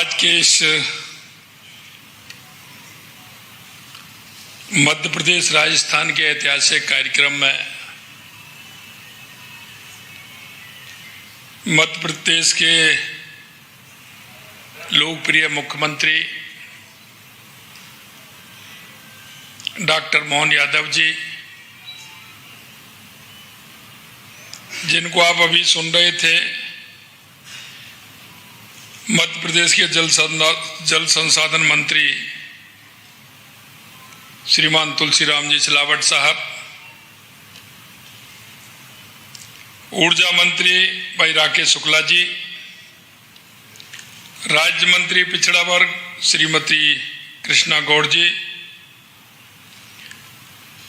आज के इस मध्य प्रदेश राजस्थान के ऐतिहासिक कार्यक्रम में मध्य प्रदेश के लोकप्रिय मुख्यमंत्री डॉक्टर मोहन यादव जी, जिनको आप अभी सुन रहे थे, मध्य प्रदेश के जल संसाधन मंत्री श्रीमान तुलसीराम जी सिलावट साहब, ऊर्जा मंत्री भाई राकेश शुक्ला जी, राज्य मंत्री पिछड़ा वर्ग श्रीमती कृष्णा गौड़ जी,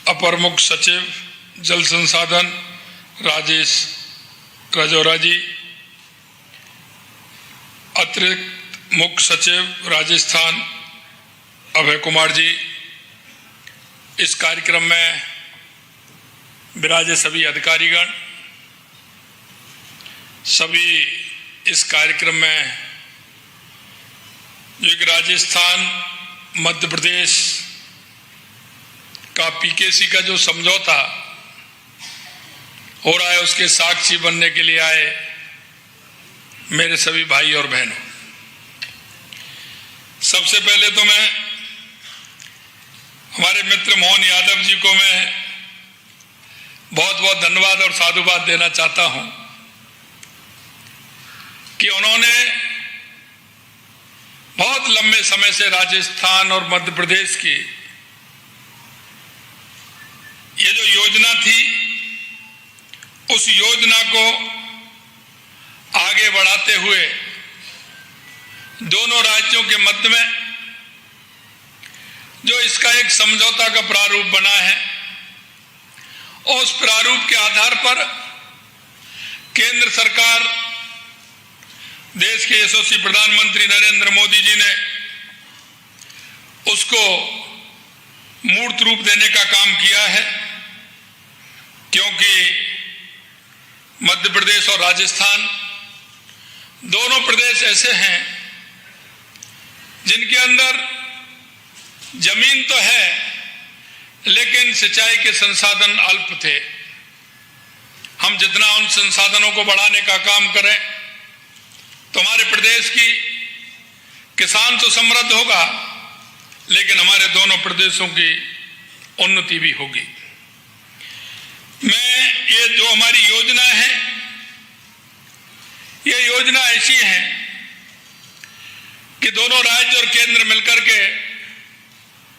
अपर मुख्य सचिव जल संसाधन राजेश राजौरा जी, अतिरिक्त मुख्य सचिव राजस्थान अभय कुमार जी, इस कार्यक्रम में विराजे सभी अधिकारीगण, सभी इस कार्यक्रम में जो एक राजस्थान मध्य प्रदेश का पीकेसी का जो समझौता हो रहा है उसके साक्षी बनने के लिए आए मेरे सभी भाई और बहनों, सबसे पहले तो मैं हमारे मित्र मोहन यादव जी को मैं बहुत बहुत धन्यवाद और साधुवाद देना चाहता हूं कि उन्होंने बहुत लंबे समय से राजस्थान और मध्य प्रदेश की ये जो योजना थी उस योजना को आगे बढ़ाते हुए दोनों राज्यों के मध्य में जो इसका एक समझौता का प्रारूप बना है, उस प्रारूप के आधार पर केंद्र सरकार, देश के यशस्वी प्रधानमंत्री नरेंद्र मोदी जी ने उसको मूर्त रूप देने का काम किया है, क्योंकि मध्य प्रदेश और राजस्थान दोनों प्रदेश ऐसे हैं जिनके अंदर जमीन तो है लेकिन सिंचाई के संसाधन अल्प थे। हम जितना उन संसाधनों को बढ़ाने का काम करें तो हमारे प्रदेश की किसान तो समृद्ध होगा, लेकिन हमारे दोनों प्रदेशों की उन्नति भी होगी। मैं ये जो हमारी योजना है, ये योजना ऐसी है कि दोनों राज्य और केंद्र मिलकर के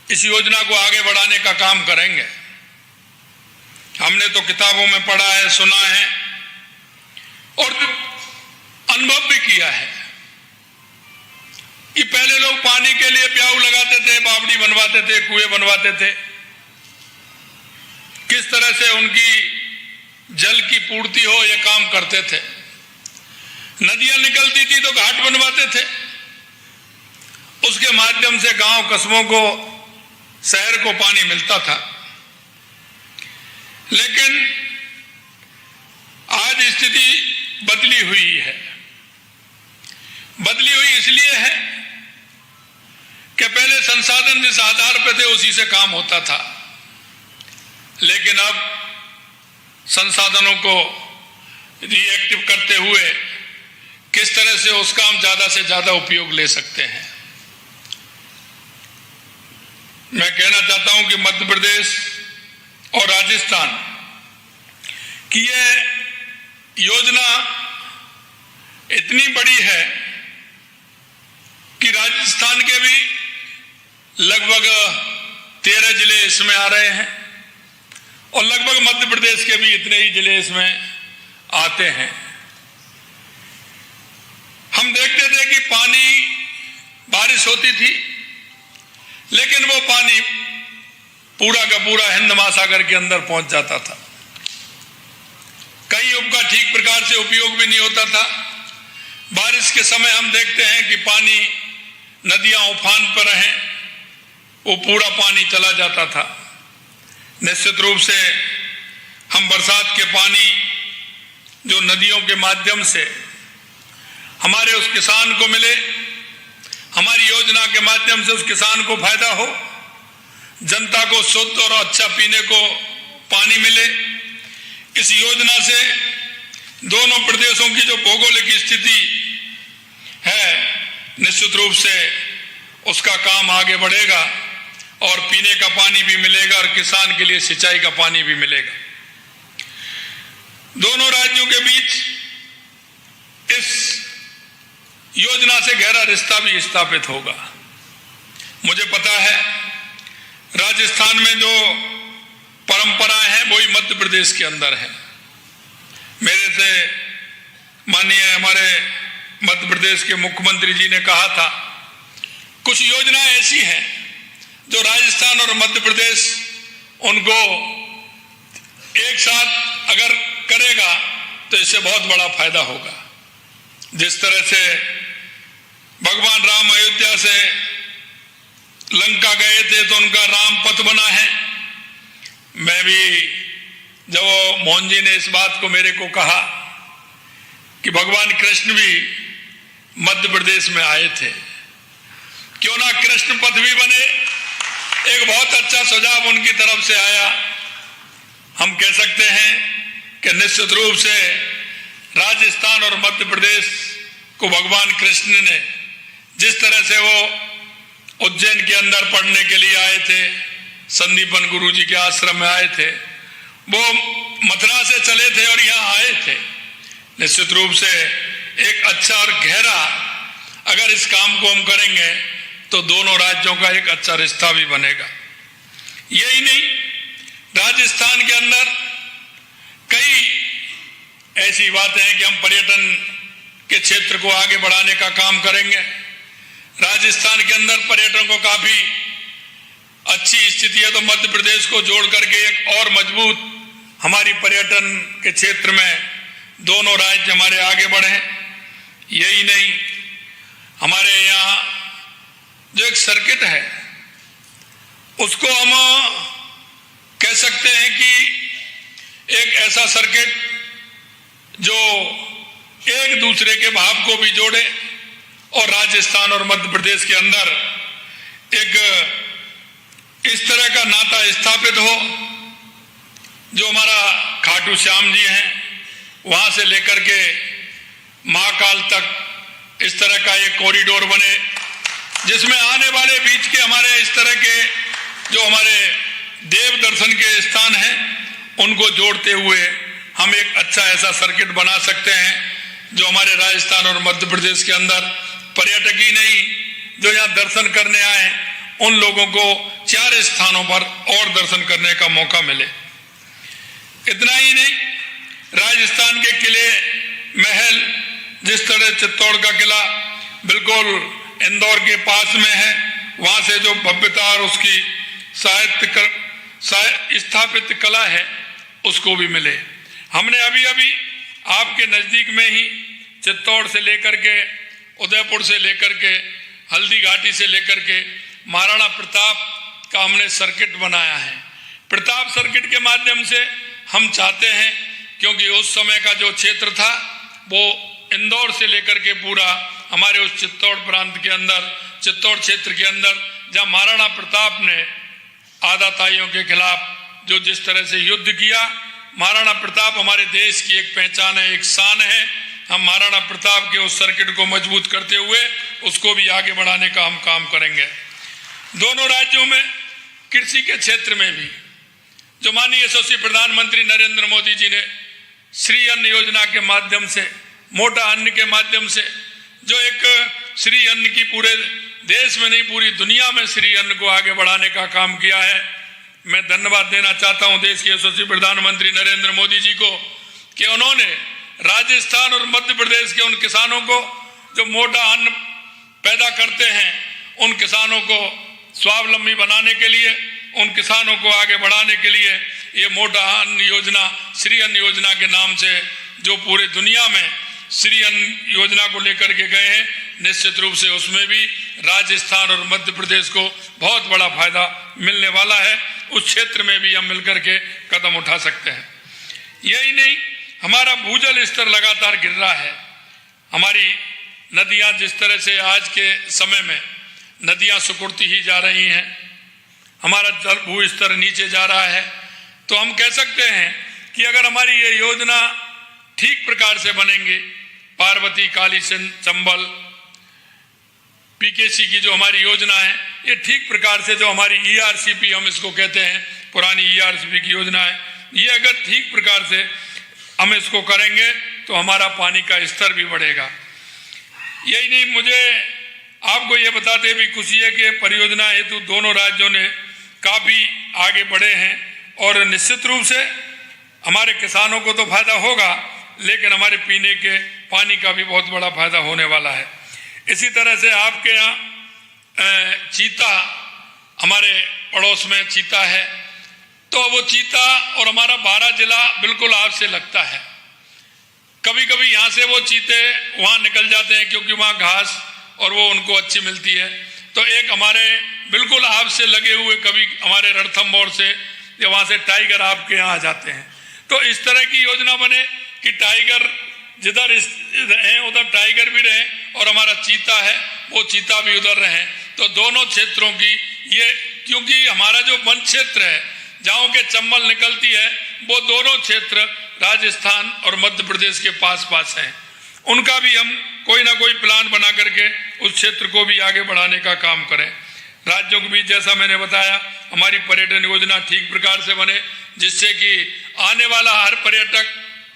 इस योजना को आगे बढ़ाने का काम करेंगे। हमने तो किताबों में पढ़ा है, सुना है और अनुभव भी किया है कि पहले लोग पानी के लिए प्याऊ लगाते थे, बावड़ी बनवाते थे, कुएं बनवाते थे, किस तरह से उनकी जल की पूर्ति हो ये काम करते थे। नदियां निकलती थी तो घाट बनवाते थे, उसके माध्यम से गांव कस्बों को, शहर को पानी मिलता था। लेकिन आज स्थिति बदली हुई है। बदली हुई इसलिए है कि पहले संसाधन जिस आधार पर थे उसी से काम होता था, लेकिन अब संसाधनों को रिएक्टिव करते हुए किस तरह से उसका हम ज्यादा से ज्यादा उपयोग ले सकते हैं। मैं कहना चाहता हूं कि मध्य प्रदेश और राजस्थान की यह योजना इतनी बड़ी है कि राजस्थान के भी लगभग 13 जिले इसमें आ रहे हैं और लगभग मध्य प्रदेश के भी इतने ही जिले इसमें आते हैं। हम देखते थे कि पानी, बारिश होती थी लेकिन वो पानी पूरा का पूरा हिंद महासागर के अंदर पहुंच जाता था। कई उनका ठीक प्रकार से उपयोग भी नहीं होता था। बारिश के समय हम देखते हैं कि पानी, नदियां उफान पर हैं, वो पूरा पानी चला जाता था। निश्चित रूप से हम बरसात के पानी जो नदियों के माध्यम से हमारे उस किसान को मिले, हमारी योजना के माध्यम से उस किसान को फायदा हो, जनता को शुद्ध और अच्छा पीने को पानी मिले। इस योजना से दोनों प्रदेशों की जो भौगोलिक स्थिति है, निश्चित रूप से उसका काम आगे बढ़ेगा और पीने का पानी भी मिलेगा और किसान के लिए सिंचाई का पानी भी मिलेगा। दोनों राज्यों के बीच इस योजना से गहरा रिश्ता भी स्थापित होगा। मुझे पता है राजस्थान में जो परंपराएं हैं वही मध्य प्रदेश के अंदर है। मेरे से माननीय हमारे मध्य प्रदेश के मुख्यमंत्री जी ने कहा था, कुछ योजनाएं ऐसी हैं जो राजस्थान और मध्य प्रदेश उनको एक साथ अगर करेगा तो इससे बहुत बड़ा फायदा होगा। जिस तरह से भगवान राम अयोध्या से लंका गए थे तो उनका राम पथ बना है। मैं भी जब मोहन जी ने इस बात को मेरे को कहा कि भगवान कृष्ण भी मध्य प्रदेश में आए थे, क्यों ना कृष्ण पथ भी बने, एक बहुत अच्छा सुझाव उनकी तरफ से आया। हम कह सकते हैं कि निश्चित रूप से राजस्थान और मध्य प्रदेश को भगवान कृष्ण ने जिस तरह से वो उज्जैन के अंदर पढ़ने के लिए आए थे, संदीपन गुरु जी के आश्रम में आए थे, वो मथुरा से चले थे और यहाँ आए थे। निश्चित रूप से एक अच्छा और गहरा अगर इस काम को हम करेंगे तो दोनों राज्यों का एक अच्छा रिश्ता भी बनेगा। यही नहीं, राजस्थान के अंदर कई ऐसी बातें हैं कि हम पर्यटन के क्षेत्र को आगे बढ़ाने का काम करेंगे। राजस्थान के अंदर पर्यटन को काफी अच्छी स्थिति है, तो मध्य प्रदेश को जोड़ करके एक और मजबूत हमारी पर्यटन के क्षेत्र में दोनों राज्य हमारे आगे बढ़े। यही नहीं, हमारे यहाँ जो एक सर्किट है उसको हम कह सकते हैं कि एक ऐसा सर्किट जो एक दूसरे के भाव को भी जोड़े और राजस्थान और मध्य प्रदेश के अंदर एक इस तरह का नाता स्थापित हो जो हमारा खाटू श्याम जी हैं वहां से लेकर के महाकाल तक इस तरह का एक कॉरिडोर बने, जिसमें आने वाले बीच के हमारे इस तरह के जो हमारे देव दर्शन के स्थान हैं उनको जोड़ते हुए हम एक अच्छा ऐसा सर्किट बना सकते हैं जो हमारे राजस्थान और मध्य प्रदेश के अंदर पर्यटक ही नहीं, जो यहाँ दर्शन करने आए उन लोगों को 4 स्थानों पर और दर्शन करने का मौका मिले। इतना ही नहीं, राजस्थान के किले महल, जिस तरह चित्तौड़ का किला बिल्कुल इंदौर के पास में है, वहां से जो भव्यता और उसकी स्थापित कला है उसको भी मिले। हमने अभी अभी आपके नजदीक में ही चित्तौड़ से लेकर के उदयपुर से लेकर के हल्दी घाटी से लेकर के महाराणा प्रताप का हमने सर्किट बनाया है। प्रताप सर्किट के माध्यम से हम चाहते हैं, क्योंकि उस समय का जो क्षेत्र था वो इंदौर से लेकर के पूरा हमारे उस चित्तौड़ प्रांत के अंदर, चित्तौड़ क्षेत्र के अंदर, जहाँ महाराणा प्रताप ने आदाताइयों के खिलाफ जो जिस तरह से युद्ध किया, महाराणा प्रताप हमारे देश की एक पहचान है, एक शान है। हम महाराणा प्रताप के उस सर्किट को मजबूत करते हुए उसको भी आगे बढ़ाने का हम काम करेंगे। दोनों राज्यों में कृषि के क्षेत्र में भी जो माननीय यशस्वी प्रधानमंत्री नरेंद्र मोदी जी ने श्री अन्न योजना के माध्यम से, मोटा अन्न के माध्यम से जो एक श्री अन्न की पूरे देश में नहीं पूरी दुनिया में श्री अन्न को आगे बढ़ाने का काम किया है, मैं धन्यवाद देना चाहता हूं देश के यशस्वी प्रधानमंत्री नरेंद्र मोदी जी को कि उन्होंने राजस्थान और मध्य प्रदेश के उन किसानों को जो मोटा अन्न पैदा करते हैं, उन किसानों को स्वावलंबी बनाने के लिए, उन किसानों को आगे बढ़ाने के लिए ये मोटा अन्न योजना, श्री अन्न योजना के नाम से जो पूरे दुनिया में श्री अन्न योजना को लेकर के गए हैं, निश्चित रूप से उसमें भी राजस्थान और मध्य प्रदेश को बहुत बड़ा फायदा मिलने वाला है। उस क्षेत्र में भी हम मिलकर के कदम उठा सकते हैं। यही नहीं, हमारा भूजल स्तर लगातार गिर रहा है। हमारी नदियां जिस तरह से आज के समय में नदियां सिकुड़ती ही जा रही हैं, हमारा जल भू स्तर नीचे जा रहा है, तो हम कह सकते हैं कि अगर हमारी ये योजना ठीक प्रकार से बनेंगे, पार्वती, काली सिंध, चंबल, पीकेसी की जो हमारी योजना है, ये ठीक प्रकार से जो हमारी ERCP हम इसको कहते हैं, पुरानी ERCP की योजना है, ये अगर ठीक प्रकार से हम इसको करेंगे तो हमारा पानी का स्तर भी बढ़ेगा। यही नहीं, मुझे आपको ये बताते भी खुशी है कि परियोजना हेतु दोनों राज्यों ने काफी आगे बढ़े हैं और निश्चित रूप से हमारे किसानों को तो फायदा होगा, लेकिन हमारे पीने के पानी का भी बहुत बड़ा फायदा होने वाला है। इसी तरह से आपके यहाँ चीता, हमारे पड़ोस में चीता है, तो वो चीता और हमारा 12 जिला बिल्कुल आपसे लगता है। कभी कभी यहाँ से वो चीते वहाँ निकल जाते हैं क्योंकि वहाँ घास और वो उनको अच्छी मिलती है, तो एक हमारे बिल्कुल आपसे लगे हुए कभी हमारे रणथंभौर से या वहाँ से टाइगर आपके यहाँ आ जाते हैं। तो इस तरह की योजना बने कि टाइगर जिधर रहें उधर टाइगर भी रहें और हमारा चीता है वो चीता भी उधर रहें, तो दोनों क्षेत्रों की ये, क्योंकि हमारा जो वन क्षेत्र है जहाँ के चंबल निकलती है, वो दोनों क्षेत्र राजस्थान और मध्य प्रदेश के पास पास हैं, उनका भी हम कोई ना कोई प्लान बना करके उस क्षेत्र को भी आगे बढ़ाने का काम करें। राज्यों के बीच जैसा मैंने बताया, हमारी पर्यटन योजना ठीक प्रकार से बने, जिससे कि आने वाला हर पर्यटक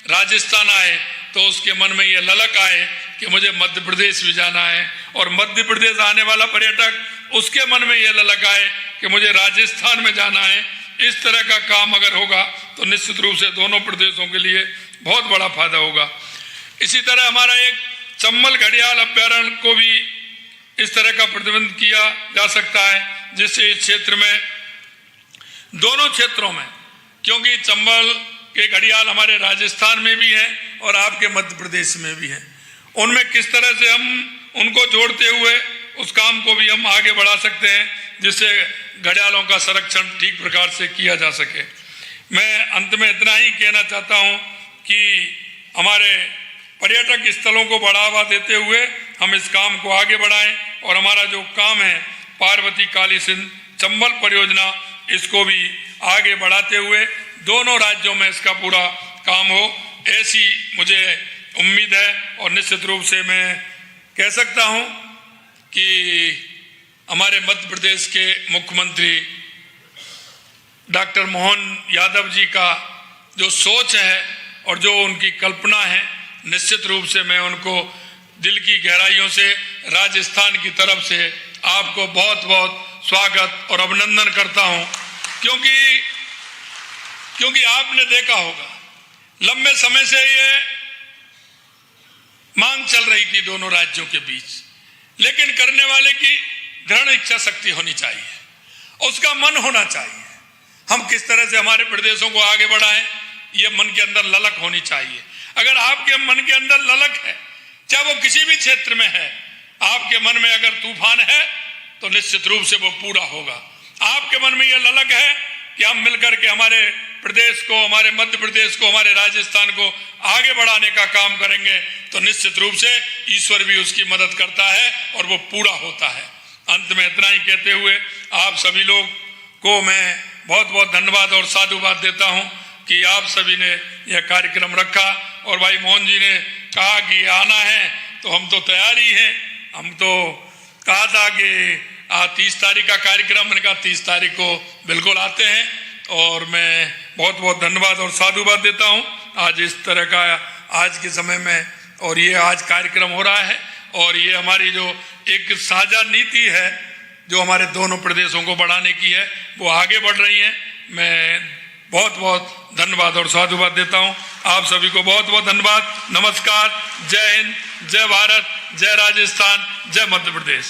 राजस्थान आए तो उसके मन में ये ललक आए कि मुझे मध्य प्रदेश भी जाना है, और मध्य प्रदेश आने वाला पर्यटक उसके मन में ये ललक आए कि मुझे राजस्थान में जाना है। इस तरह का काम अगर होगा तो निश्चित रूप से दोनों प्रदेशों के लिए बहुत बड़ा फायदा होगा। इसी तरह हमारा एक चंबल घड़ियाल अभ्यारण्य को भी इस तरह का प्रतिबंध किया जा सकता है, जिससे इस क्षेत्र में, दोनों क्षेत्रों में, क्योंकि चंबल के घड़ियाल हमारे राजस्थान में भी हैं और आपके मध्य प्रदेश में भी हैं, उनमें किस तरह से हम उनको जोड़ते हुए उस काम को भी हम आगे बढ़ा सकते हैं, जिससे घड़ियालों का संरक्षण ठीक प्रकार से किया जा सके। मैं अंत में इतना ही कहना चाहता हूं कि हमारे पर्यटक स्थलों को बढ़ावा देते हुए हम इस काम को आगे बढ़ाएं और हमारा जो काम है पार्वती, काली सिंध, चंबल परियोजना, इसको भी आगे बढ़ाते हुए दोनों राज्यों में इसका पूरा काम हो, ऐसी मुझे उम्मीद है। और निश्चित रूप से मैं कह सकता हूं कि हमारे मध्य प्रदेश के मुख्यमंत्री डॉक्टर मोहन यादव जी का जो सोच है और जो उनकी कल्पना है, निश्चित रूप से मैं उनको दिल की गहराइयों से राजस्थान की तरफ से आपको बहुत बहुत स्वागत और अभिनंदन करता हूं, क्योंकि आपने देखा होगा लंबे समय से ये मांग चल रही थी दोनों राज्यों के बीच, लेकिन करने वाले की दृढ़ इच्छा शक्ति होनी चाहिए, उसका मन होना चाहिए। हम किस तरह से हमारे प्रदेशों को आगे बढ़ाएं, ये मन के अंदर ललक होनी चाहिए। अगर आपके मन के अंदर ललक है, चाहे वो किसी भी क्षेत्र में है, आपके मन में अगर तूफान है तो निश्चित रूप से वो पूरा होगा। आपके मन में ये ललक है कि हम मिलकर के हमारे प्रदेश को, हमारे मध्य प्रदेश को, हमारे राजस्थान को आगे बढ़ाने का काम करेंगे, तो निश्चित रूप से ईश्वर भी उसकी मदद करता है और वो पूरा होता है। अंत में इतना ही कहते हुए आप सभी लोग को मैं बहुत बहुत धन्यवाद और साधुवाद देता हूं कि आप सभी ने यह कार्यक्रम रखा, और भाई मोहन जी ने कहा कि आना है तो हम तो तैयार ही हैं। हम तो कहा था कि 30 तारीख का कार्यक्रम, मैंने कहा 30 तारीख को बिल्कुल आते हैं, और मैं बहुत बहुत धन्यवाद और साधुवाद देता हूं आज इस तरह का आज के समय में, और ये आज कार्यक्रम हो रहा है, और ये हमारी जो एक साझा नीति है जो हमारे दोनों प्रदेशों को बढ़ाने की है, वो आगे बढ़ रही है। मैं बहुत बहुत धन्यवाद और साधुवाद देता हूं। आप सभी को बहुत बहुत धन्यवाद। नमस्कार। जय हिंद, जय भारत, जय राजस्थान, जय मध्य प्रदेश।